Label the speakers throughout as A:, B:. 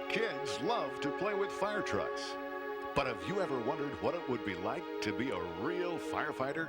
A: Kids love to play with fire trucks. But have you ever wondered what it would be like to be a real firefighter?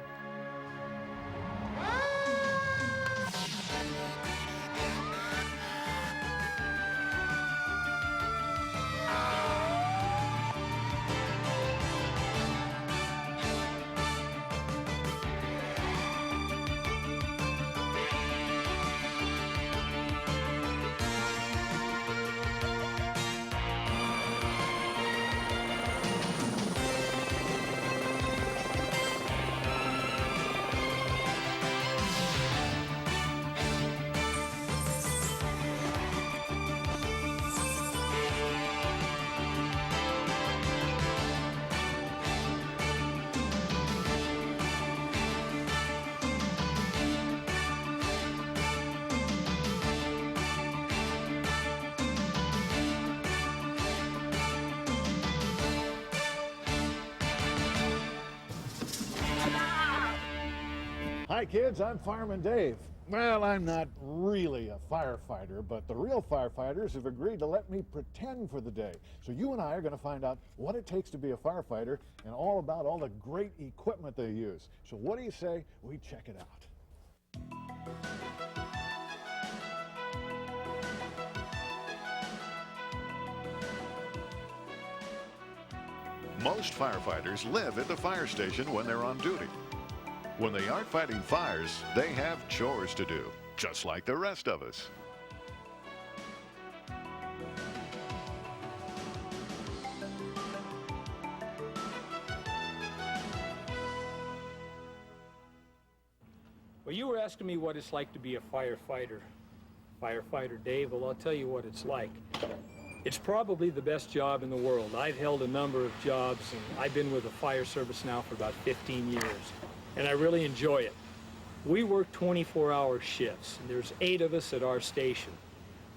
B: Hi kids, I'm Fireman Dave. Well, I'm not really a firefighter, but the real firefighters have agreed to let me pretend for the day. So you and I are going to find out what it takes to be a firefighter and all about all the great equipment they use. So what do you say we check it out?
A: Most firefighters live at the fire station when they're on duty. When they aren't fighting fires, they have chores to do, just like the rest of us.
C: Well, you were asking me what it's like to be a firefighter. Firefighter Dave, well, I'll tell you what it's like. It's probably the best job in the world. I've held a number of jobs, and I've been with the fire service now for about 15 years, and I really enjoy it. We work 24-hour shifts, and there's 8 of us at our station.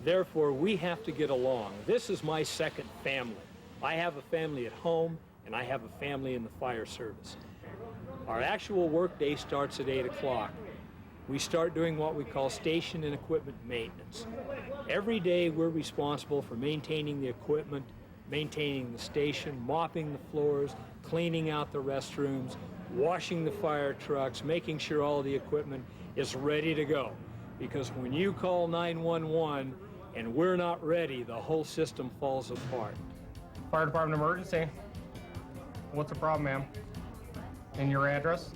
C: Therefore, we have to get along. This is my second family. I have a family at home, and I have a family in the fire service. Our actual work day starts at 8 o'clock. We start doing what we call station and equipment maintenance. Every day we're responsible for maintaining the equipment, maintaining the station, mopping the floors, cleaning out the restrooms, washing the fire trucks, making sure all the equipment is ready to go. Because when you call 911 and we're not ready, the whole system falls apart.
D: Fire department emergency. What's the problem, ma'am? And your address?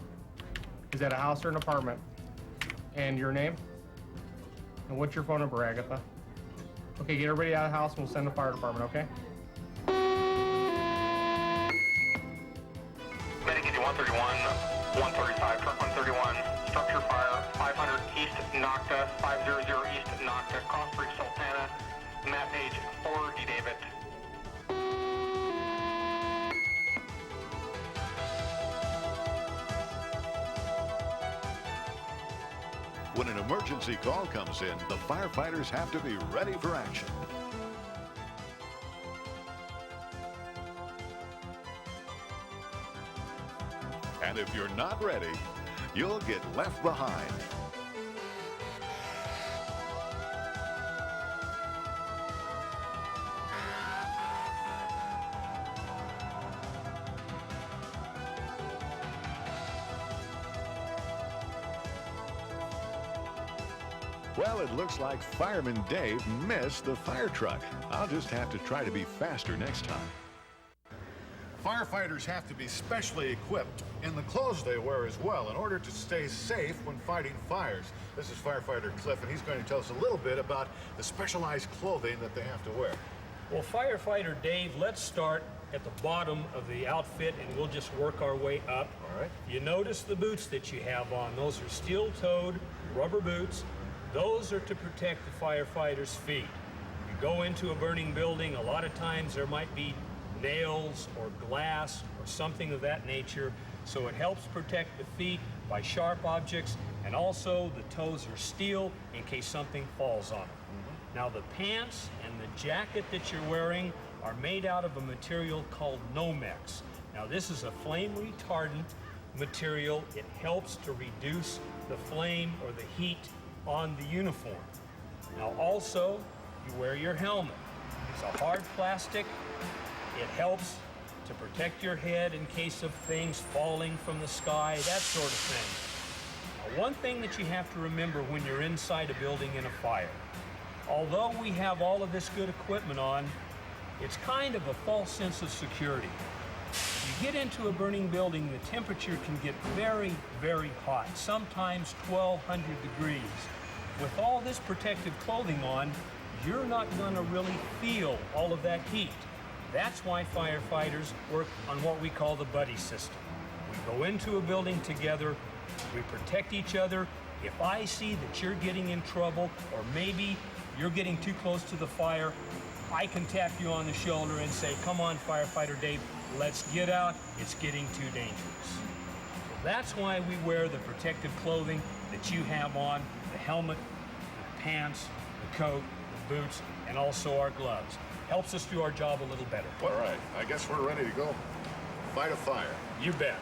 D: Is that a house or an apartment? And your name? And what's your phone number, Agatha? Okay, get everybody out of the house and we'll send the fire department, okay?
E: Medicated 131, 135, truck 131, structure fire, 500 East Nocta, 500 East Nocta, Crossbridge, Sultana, map page 4D David.
A: When an emergency call comes in, the firefighters have to be ready for action. And if you're not ready, you'll get left behind. Well, it looks like Fireman Dave missed the fire truck. I'll just have to try to be faster next time.
B: Firefighters have to be specially equipped in the clothes they wear as well in order to stay safe when fighting fires. This is firefighter Cliff, and he's going to tell us a little bit about the specialized clothing that they have to wear.
C: Well, firefighter Dave, let's start at the bottom of the outfit and we'll just work our way up.
B: All right.
C: You notice the boots that you have on. Those are steel-toed rubber boots. Those are to protect the firefighter's feet. You go into a burning building, a lot of times there might be nails or glass or something of that nature, so it helps protect the feet by sharp objects, and also the toes are steel in case something falls on them. Now the pants and the jacket that you're wearing are made out of a material called Nomex. Now this is a flame retardant material. It helps to reduce the flame or the heat on the uniform. Now also, you wear your helmet. It's a hard plastic. It helps to protect your head in case of things falling from the sky, that sort of thing. Now, one thing that you have to remember when you're inside a building in a fire, although we have all of this good equipment on, it's kind of a false sense of security. You get into a burning building, the temperature can get very, very hot, sometimes 1,200 degrees. With all this protective clothing on, you're not gonna really feel all of that heat. That's why firefighters work on what we call the buddy system. We go into a building together, we protect each other. If I see that you're getting in trouble, or maybe you're getting too close to the fire, I can tap you on the shoulder and say, come on, Firefighter Dave, let's get out, it's getting too dangerous. That's why we wear the protective clothing that you have on, the helmet, the pants, the coat, the boots, and also our gloves. Helps us do our job a little better.
A: All right, I guess we're ready to go fight a fire.
C: You bet.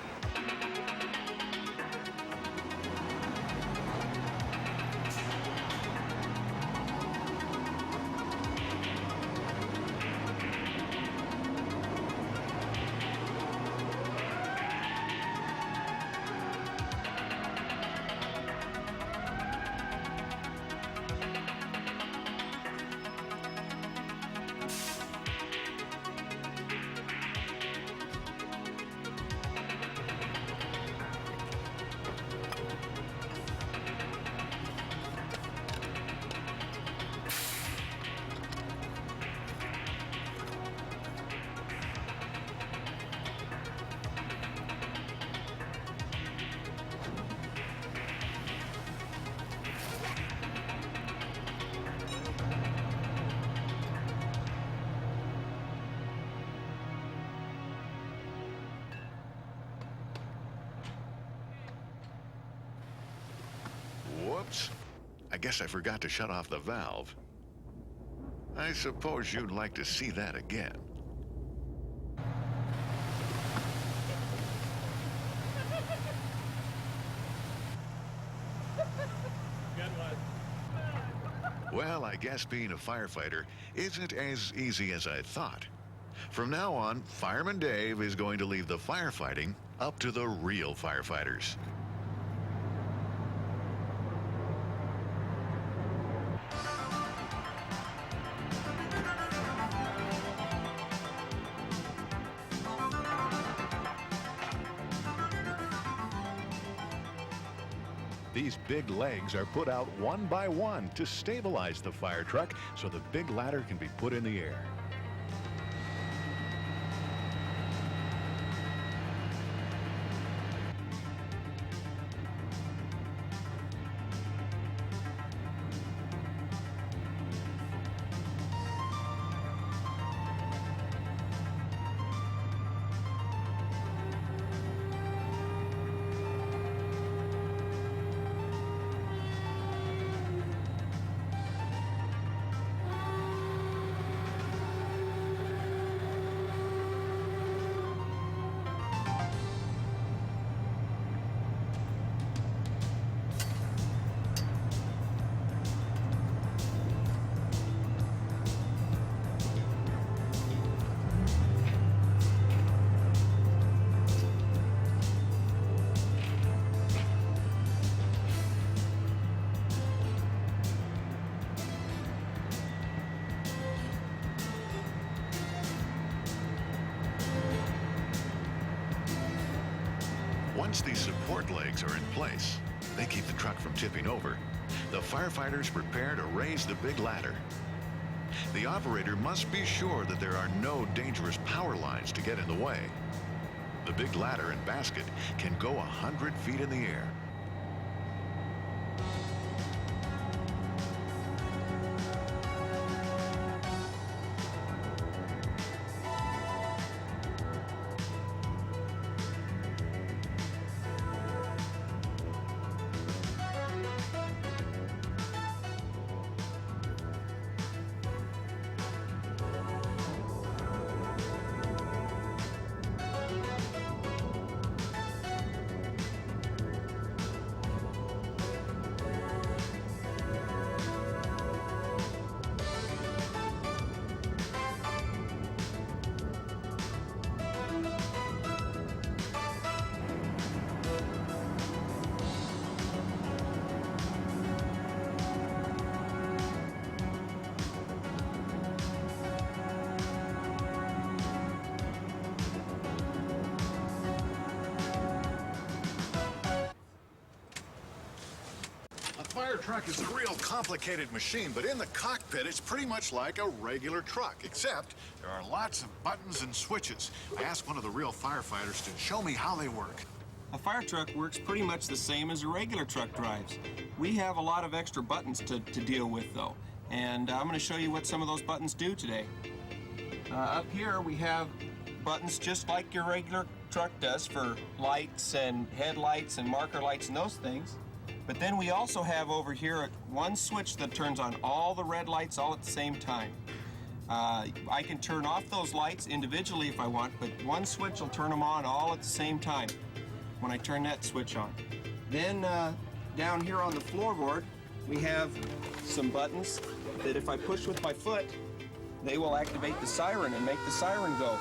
A: Whoops. I guess I forgot to shut off the valve. I suppose you'd like to see that again. Well, I guess being a firefighter isn't as easy as I thought. From now on, Fireman Dave is going to leave the firefighting up to the real firefighters.
B: These big legs are put out one by one to stabilize the fire truck so the big ladder can be put in the air. Once these support legs are in place, they keep the truck from tipping over. The firefighters prepare to raise the big ladder. The operator must be sure that there are no dangerous power lines to get in the way. The big ladder and basket can go 100 feet in the air. fire truck is a real complicated machine, but in the cockpit, it's pretty much like a regular truck, except there are lots of buttons and switches. I asked one of the real firefighters to show me how they work.
F: A fire truck works pretty much the same as a regular truck drives. We have a lot of extra buttons to deal with, though, and I'm going to show you what some of those buttons do today. Up here, we have buttons just like your regular truck does for lights and headlights and marker lights and those things. But then we also have over here one switch that turns on all the red lights all at the same time. I can turn off those lights individually if I want, but one switch will turn them on all at the same time when I turn that switch on. Then down here on the floorboard, we have some buttons that if I push with my foot, they will activate the siren and make the siren go.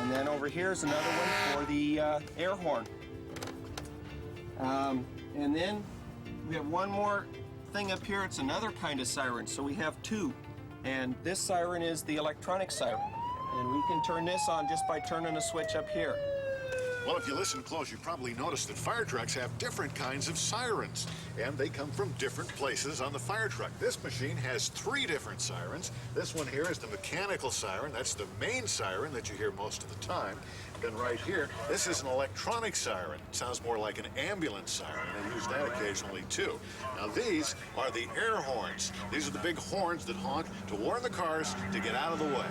F: And then over here is another one for the air horn. And then we have one more thing up here. It's another kind of siren, so we have two. And this siren is the electronic siren. And we can turn this on just by turning a switch up here.
B: Well, if you listen close, you probably noticed that fire trucks have different kinds of sirens, and they come from different places on the fire truck. This machine has 3 different sirens. This one here is the mechanical siren. That's the main siren that you hear most of the time. Then right here, this is an electronic siren. It sounds more like an ambulance siren. They use that occasionally, too. Now, these are the air horns. These are the big horns that honk to warn the cars to get out of the way.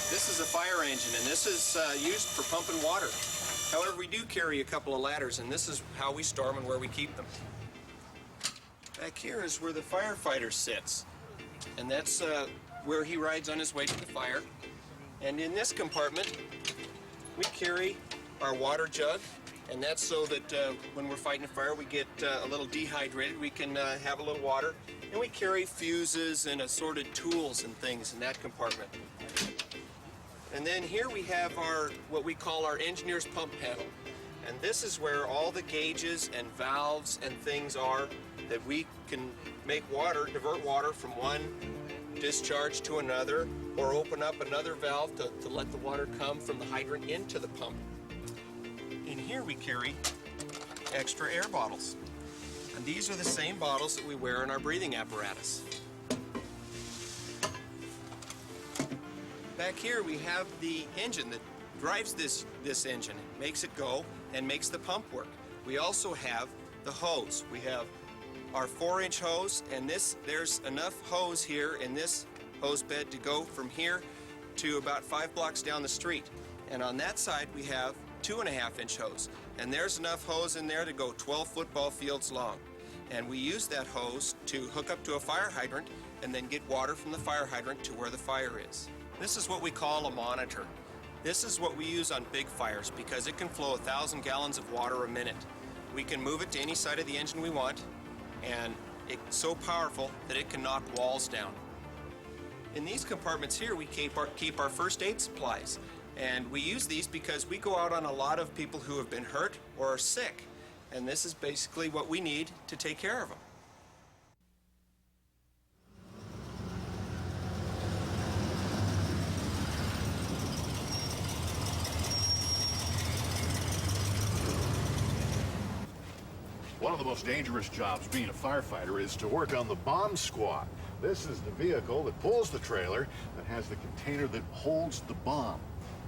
F: This is a fire engine, and this is used for pumping water. However, we do carry a couple of ladders, and this is how we store them and where we keep them. Back here is where the firefighter sits, and that's where he rides on his way to the fire. And in this compartment, we carry our water jug, and that's so that when we're fighting a fire, we get a little dehydrated. We can have a little water, and we carry fuses and assorted tools and things in that compartment. And then here we have our, what we call our engineer's pump panel. And this is where all the gauges and valves and things are that we can make water, divert water from one discharge to another, or open up another valve to let the water come from the hydrant into the pump. In here we carry extra air bottles. And these are the same bottles that we wear in our breathing apparatus. Back here we have the engine that drives this engine, makes it go and makes the pump work. We also have the hose. We have our 4-inch hose, and there's enough hose here in this hose bed to go from here to about 5 blocks down the street. And on that side we have 2.5-inch hose, and there's enough hose in there to go 12 football fields long. And we use that hose to hook up to a fire hydrant and then get water from the fire hydrant to where the fire is. This is what we call a monitor. This is what we use on big fires because it can flow 1,000 gallons of water a minute. We can move it to any side of the engine we want, and it's so powerful that it can knock walls down. In these compartments here, we keep our first aid supplies, and we use these because we go out on a lot of people who have been hurt or are sick, and this is basically what we need to take care of them.
B: One of the most dangerous jobs being a firefighter is to work on the bomb squad. This is the vehicle that pulls the trailer that has the container that holds the bomb.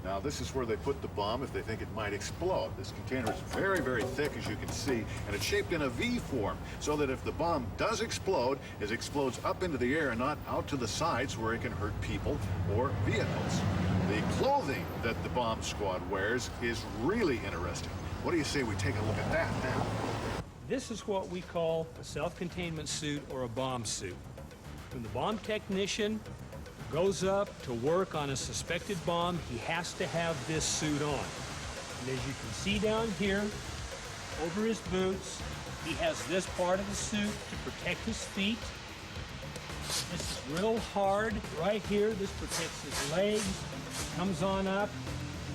B: Now, this is where they put the bomb if they think it might explode. This container is very, very thick, as you can see, and it's shaped in a V form, so that if the bomb does explode, it explodes up into the air and not out to the sides where it can hurt people or vehicles. The clothing that the bomb squad wears is really interesting. What do you say we take a look at that now?
C: This is what we call a self-containment suit or a bomb suit. When the bomb technician goes up to work on a suspected bomb, he has to have this suit on. And as you can see down here, over his boots, he has this part of the suit to protect his feet. This is real hard right here. This protects his legs, comes on up,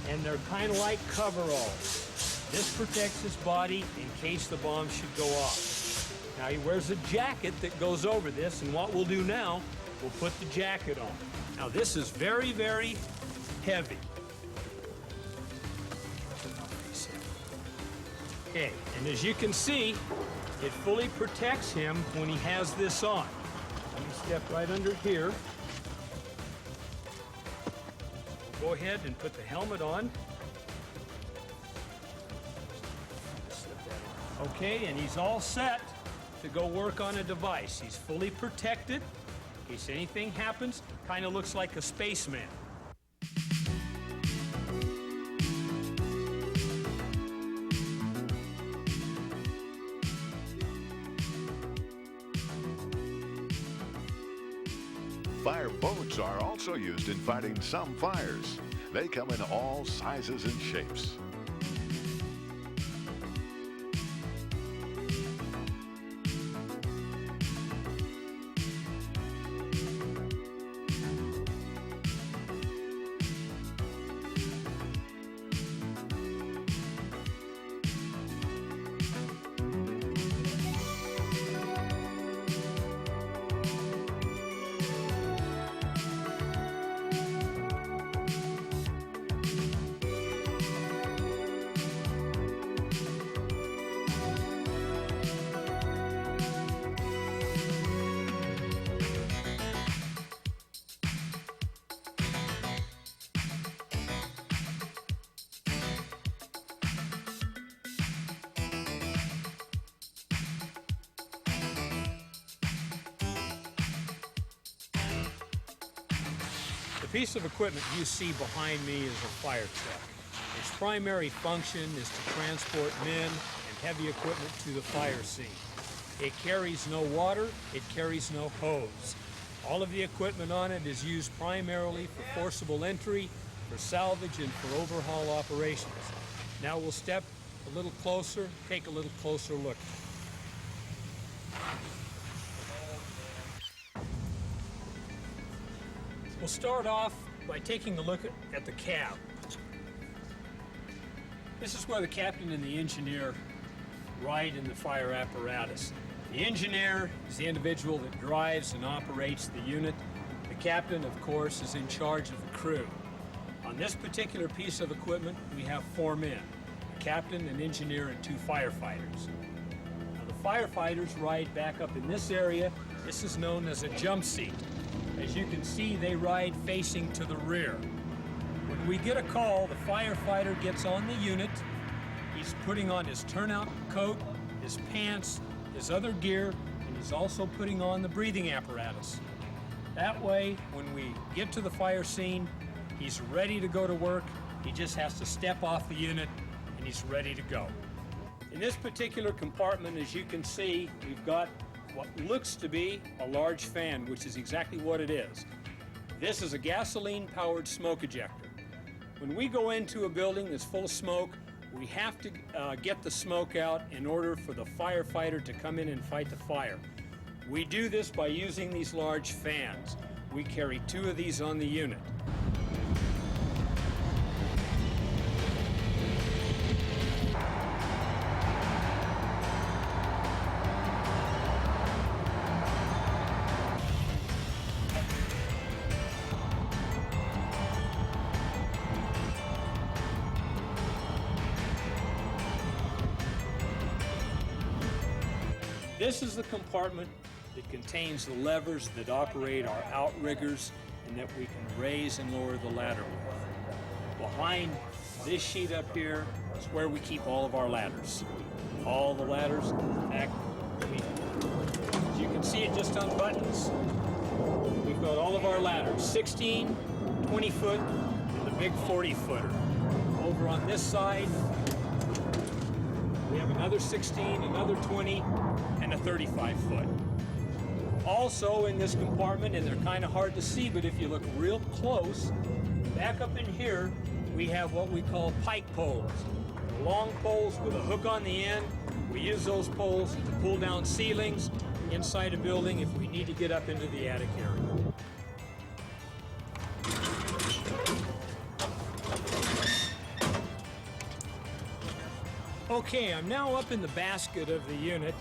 C: and they're kind of like coveralls. This protects his body in case the bomb should go off. Now he wears a jacket that goes over this, and what we'll do now, we'll put the jacket on. Now this is very, very heavy. Okay, and as you can see, it fully protects him when he has this on. Let me step right under here. We'll go ahead and put the helmet on. Okay, and he's all set to go work on a device. He's fully protected in case anything happens. Kind of looks like a spaceman.
A: Fire boats are also used in fighting some fires. They come in all sizes and shapes.
C: The piece of equipment you see behind me is a fire truck. Its primary function is to transport men and heavy equipment to the fire scene. It carries no water, it carries no hose. All of the equipment on it is used primarily for forcible entry, for salvage, and for overhaul operations. Now we'll step a little closer, take a little closer look. We'll start off by taking a look at the cab. This is where the captain and the engineer ride in the fire apparatus. The engineer is the individual that drives and operates the unit. The captain, of course, is in charge of the crew. On this particular piece of equipment, we have 4 men, a captain, an engineer, and 2 firefighters. Now, the firefighters ride back up in this area. This is known as a jump seat. As you can see, they ride facing to the rear. When we get a call, the firefighter gets on the unit. He's putting on his turnout coat, his pants, his other gear, and he's also putting on the breathing apparatus. That way, when we get to the fire scene, he's ready to go to work. He just has to step off the unit, and he's ready to go. In this particular compartment, as you can see, we've got what looks to be a large fan, which is exactly what it is. This is a gasoline-powered smoke ejector. When we go into a building that's full of smoke, we have to get the smoke out in order for the firefighter to come in and fight the fire. We do this by using these large fans. We carry 2 of these on the unit. This is the compartment that contains the levers that operate our outriggers and that we can raise and lower the ladder with. Behind this sheet up here is where we keep all of our ladders. All the ladders, in fact, as you can see it just on buttons, we've got all of our ladders, 16, 20 foot, and the big 40 footer. Over on this side, we have another 16, another 20, and a 35 foot. Also in this compartment, and they're kind of hard to see, but if you look real close, back up in here, we have what we call pike poles. They're long poles with a hook on the end. We use those poles to pull down ceilings inside a building if we need to get up into the attic area. Okay, I'm now up in the basket of the unit,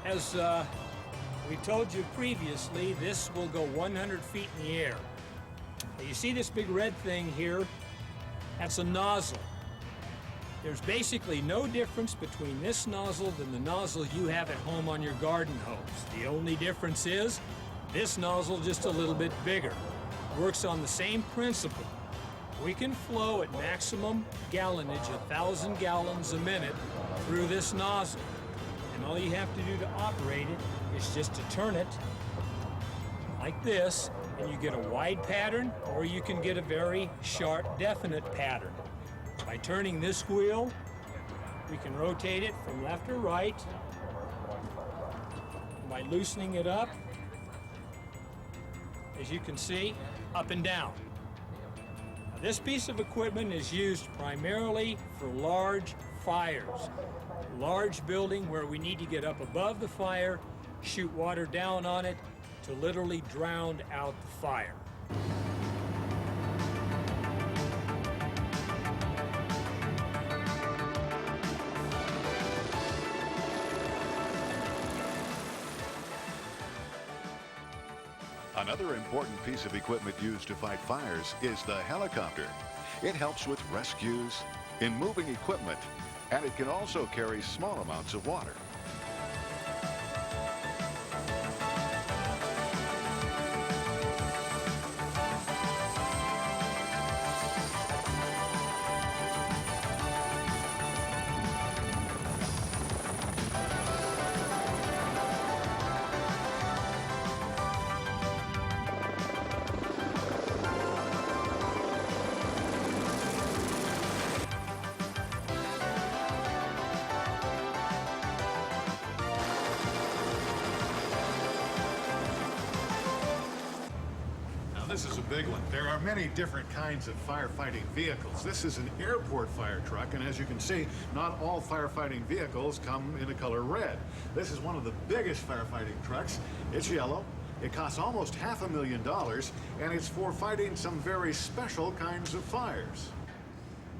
C: As we told you previously, this will go 100 feet in the air. Now, you see this big red thing here? That's a nozzle. There's basically no difference between this nozzle than the nozzle you have at home on your garden hose. The only difference is this nozzle just a little bit bigger. Works on the same principle. We can flow at maximum gallonage, 1,000 gallons a minute, through this nozzle. And all you have to do to operate it is just to turn it like this, and you get a wide pattern, or you can get a very sharp, definite pattern. By turning this wheel, we can rotate it from left or right. And by loosening it up, as you can see, up and down. Now, this piece of equipment is used primarily for large fires. Large building where we need to get up above the fire, shoot water down on it to literally drown out the fire.
A: Another important piece of equipment used to fight fires is the helicopter. It helps with rescues, in moving equipment, and it can also carry small amounts of water.
B: This is a big one. There are many different kinds of firefighting vehicles. This is an airport fire truck, and as you can see, not all firefighting vehicles come in the color red. This is one of the biggest firefighting trucks. It's yellow. It costs almost $500,000, and it's for fighting some very special kinds of fires.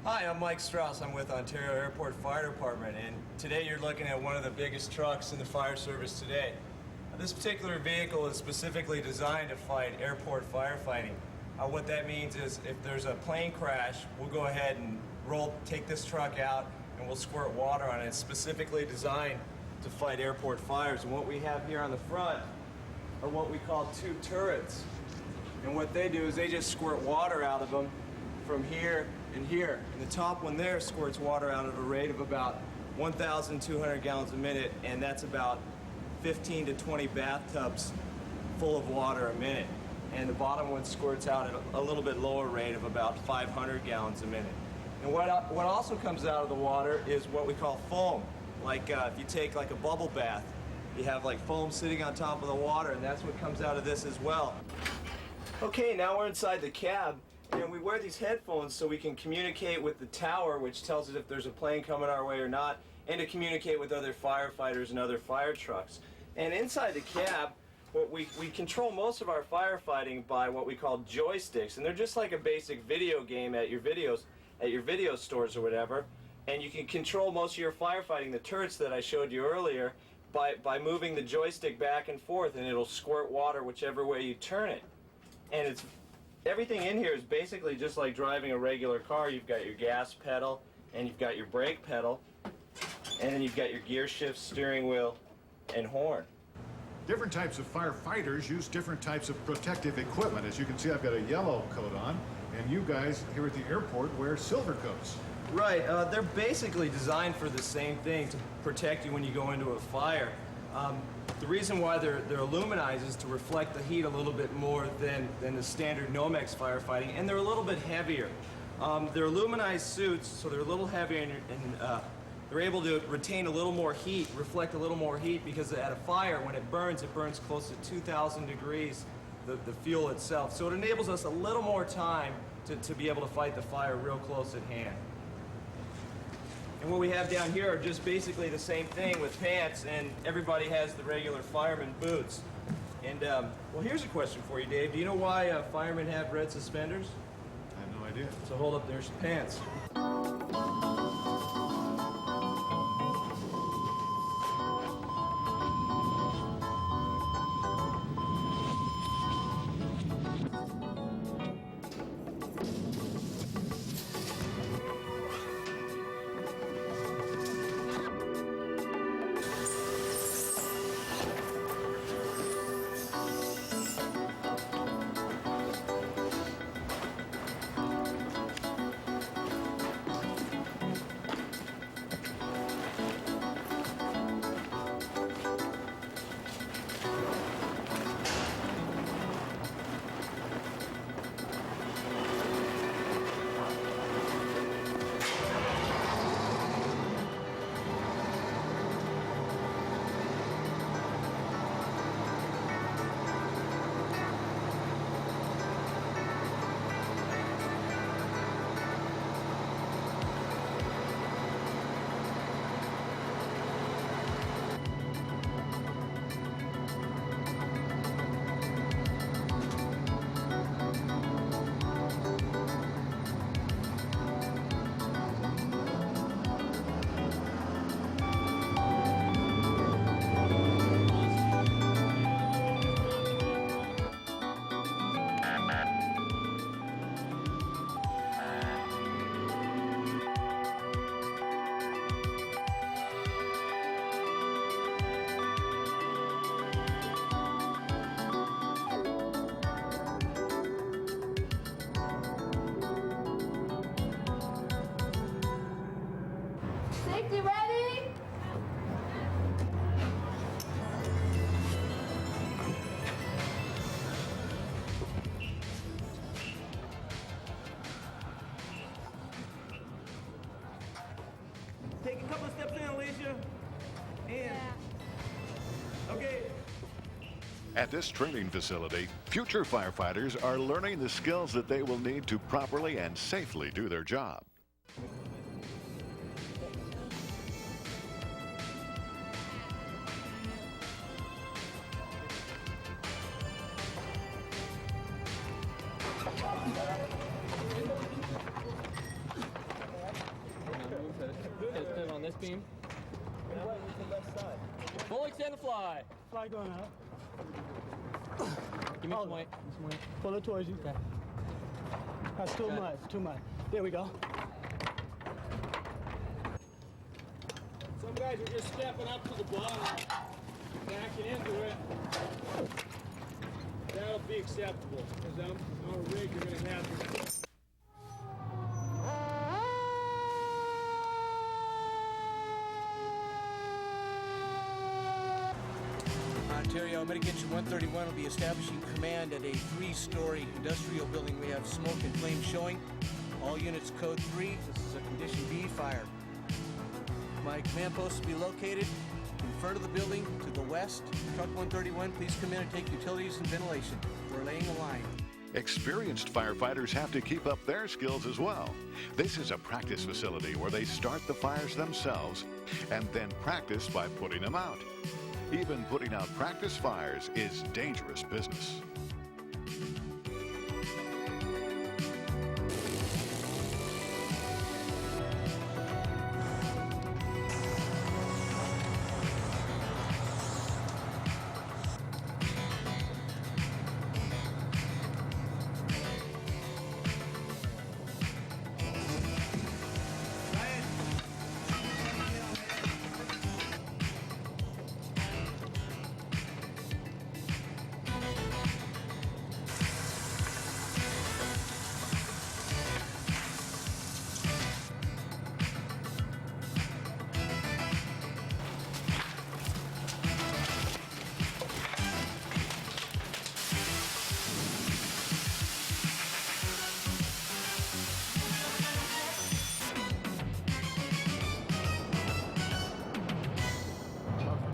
G: Hi, I'm Mike Strauss. I'm with Ontario Airport Fire Department, and today you're looking at one of the biggest trucks in the fire service today. This particular vehicle is specifically designed to fight airport firefighting. What that means is if there's a plane crash, we'll go ahead and take this truck out and we'll squirt water on it. It's specifically designed to fight airport fires. And what we have here on the front are what we call tube turrets. And what they do is they just squirt water out of them from here and here. And the top one there squirts water out at a rate of about 1,200 gallons a minute, and that's about 15 to 20 bathtubs full of water a minute. And the bottom one squirts out at a little bit lower rate of about 500 gallons a minute. And what also comes out of the water is what we call foam. Like if you take like a bubble bath, you have like foam sitting on top of the water, and that's what comes out of this as well. Okay, now we're inside the cab, and we wear these headphones so we can communicate with the tower, which tells us if there's a plane coming our way or not, and to communicate with other firefighters and other fire trucks. And inside the cab, we control most of our firefighting by what we call joysticks, and they're just like a basic video game at your video stores or whatever. And you can control most of your firefighting, the turrets that I showed you earlier, by moving the joystick back and forth, and it'll squirt water whichever way you turn it. And everything in here is basically just like driving a regular car. You've got your gas pedal, and you've got your brake pedal, and then you've got your gear shift, steering wheel, and horn.
B: Different types of firefighters use different types of protective equipment. As you can see, I've got a yellow coat on, and you guys here at the airport wear silver coats.
G: Right, they're basically designed for the same thing, to protect you when you go into a fire. The reason why they're aluminized is to reflect the heat a little bit more than the standard Nomex firefighting, and they're a little bit heavier. They're aluminized suits, so they're a little heavier, and they're able to retain a little more heat, reflect a little more heat, because at a fire, when it burns close to 2,000 degrees, the fuel itself. So it enables us a little more time to be able to fight the fire real close at hand. And what we have down here are just basically the same thing with pants, and everybody has the regular fireman boots. And, well, here's a question for you, Dave. Do you know why firemen have red suspenders?
B: I have no idea.
G: So hold up, there's pants.
A: At this training facility, future firefighters are learning the skills that they will need to properly and safely do their job.
H: Put on this beam. Full extend the fly.
I: Fly going out.
H: Give me some weight.
I: Pull it towards you. Okay. That's too much, too much. There we go.
C: Some guys are just stepping up to the bottom, backing into it. That'll be acceptable, because on a rig you're going to have to...
J: Ontario, Mitigation 131 will be establishing command at a 3-story industrial building. We have smoke and flame showing. All units code 3. This is a condition B fire. My command post will be located in front of the building to the west. Truck 131, please come in and take utilities and ventilation. We're laying a line.
A: Experienced firefighters have to keep up their skills as well. This is a practice facility where they start the fires themselves and then practice by putting them out. Even putting out practice fires is dangerous business.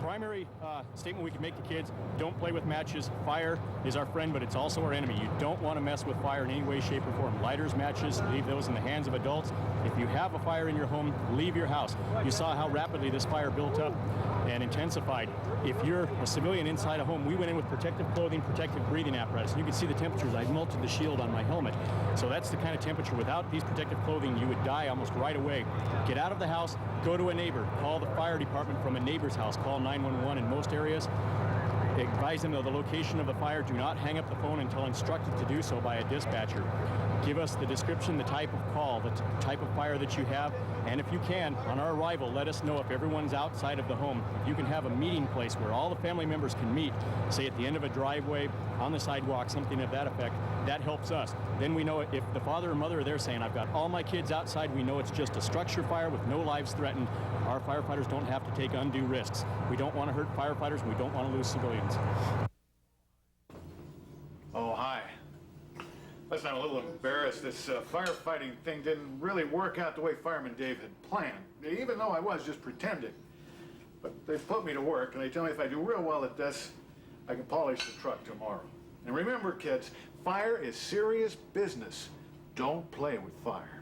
K: Primary statement we can make to kids: don't play with matches. Fire is our friend, but it's also our enemy. You don't want to mess with fire in any way, shape, or form. Lighters, matches, leave those in the hands of adults. If you have a fire in your home, leave your house. You saw how rapidly this fire built up and intensified. If you're a civilian inside a home, we went in with protective clothing, protective breathing apparatus. You can see the temperatures. I melted the shield on my helmet. So that's the kind of temperature. Without these protective clothing, you would die almost right away. Get out of the house, go to a neighbor, call the fire department from a neighbor's house, call 911 in most areas. Advise them of the location of the fire. Do not hang up the phone until instructed to do so by a dispatcher. Give us the description, the type of call, the type of fire that you have, and if you can, on our arrival, let us know if everyone's outside of the home. If you can have a meeting place where all the family members can meet, say at the end of a driveway, on the sidewalk, something of that effect, that helps us. Then we know if the father or mother are there saying, I've got all my kids outside, we know it's just a structure fire with no lives threatened. Our firefighters don't have to take undue risks. We don't want to hurt firefighters, and we don't want to lose civilians.
B: Oh, hi. Listen, I'm a little embarrassed. This firefighting thing didn't really work out the way Fireman Dave had planned, even though I was just pretending. But they've put me to work, and they tell me if I do real well at this, I can polish the truck tomorrow. And remember, kids, fire is serious business. Don't play with fire.